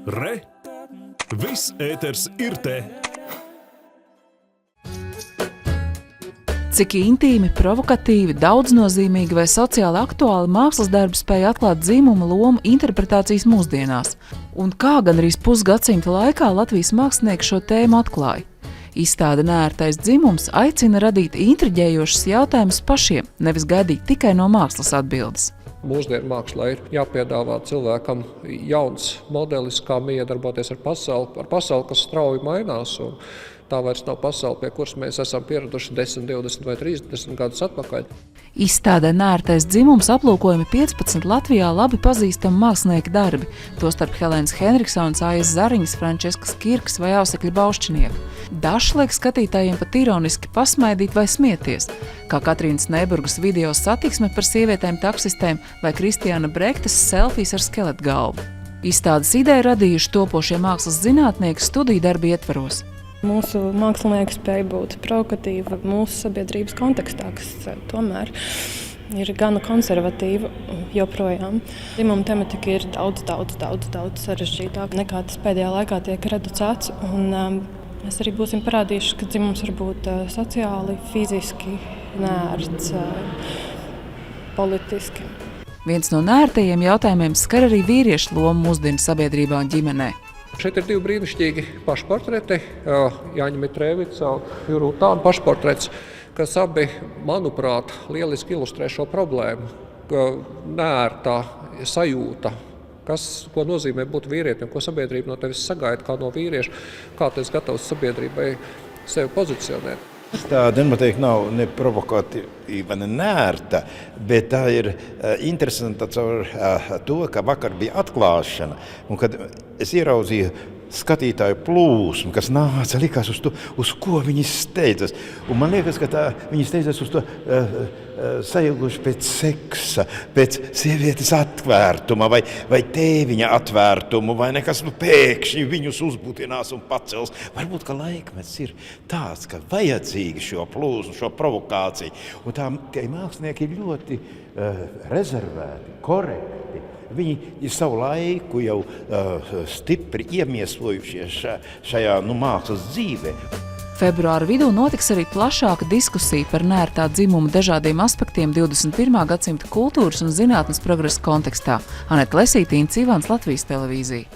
Re! Viss ēters ir te! Cik intīmi, provokatīvi, daudznozīmīgi vai sociāli aktuāli mākslas darbi spēja atklāt dzimuma lomu interpretācijas mūsdienās, un kā gandrīz pusgadsimta laikā Latvijas mākslinieki šo tēmu atklāja. Izstāde Neērtais dzimums aicina radīt intriģējošus jautājumus pašiem, nevis gaidīt tikai no mākslas atbildes. Mūsdienu mākslā ir jāpiedāvā cilvēkam jauns modelis, kā iedarboties ar pasauli, kas strauji mainās. Tā vairs nav pasaule, pie kuras mēs esam pieraduši 10, 20 vai 30 gadus atpakaļ. Izstādē Neērtais dzimums aplūkojami 15 Latvijā labi pazīstami mākslinieki darbi, tostarp Helēnas Henriksons, Aijas Zariņas, Frančeskas Kirkas vai Ausekļa Baušķinieka. Dažs liek skatītājiem pat ironiski pasmaidīt vai smieties, kā Katrīnas Neburgas video satiksme par sievietēm taksistēm vai Kristiāna Brektes selfijas ar skeletu galvu. Izstādes ideju radījuši topošie mākslas zinātnieki studiju darbi ietvaros. Mūsu mākslinieki spēja būt provokatīva mūsu sabiedrības kontekstā, kas tomēr ir gana konservatīva joprojām. Dzimuma tematika ir daudz sarežģītāka nekā tas pēdējā laikā tiek reducēts. Mēs arī būsim parādījuši, ka dzimums var būt sociāli, fiziski neērts, politiski. Viens no neērtajiem jautājumiem skar arī vīriešu lomu mūsdienu sabiedrībā un ģimenē. Šeit ir divi brīnišķīgi pašportreti, Jāņa Mitrēvica un Juru Tāna pašportrets, kas abi, manuprāt, lieliski ilustrē šo problēmu, neērtā sajūta, ko nozīmē būt vīrietim, ko sabiedrība no tevis sagaida kā no vīrieša, kā tu esi gatavs sabiedrībai sevi pozicionēt. Tāda noteikti nav ne provokatīva, ne neērta, bet tā ir interesanta caur to, ka vakar bija atklāšana, un kad es ieraudzīju skatītāju plūsmu, kas nāca, likās uz ko viņi steidzas. Un man liekas, ka viņi steidzas uz to sailguši pēc seksa, pēc sievietes atvērtuma vai tēviņa atvērtumu, vai nekas pēkšņi viņus uzbutinās un pacels. Varbūt, ka laikmets ir tāds, ka vajadzīgi šo plūsmu, šo provokāciju. Un tie mākslinieki ir ļoti rezervēti, korekti. Viņi ir savu laiku jau stipri iemiesojušies šajā mākslas dzīvē. Februāra vidū notiks arī plašāka diskusija par neērtā dzimuma dažādiem aspektiem 21. gadsimta kultūras un zinātnes progresa kontekstā. Aneta Lesītīna, Cīvāns, Latvijas televīzija.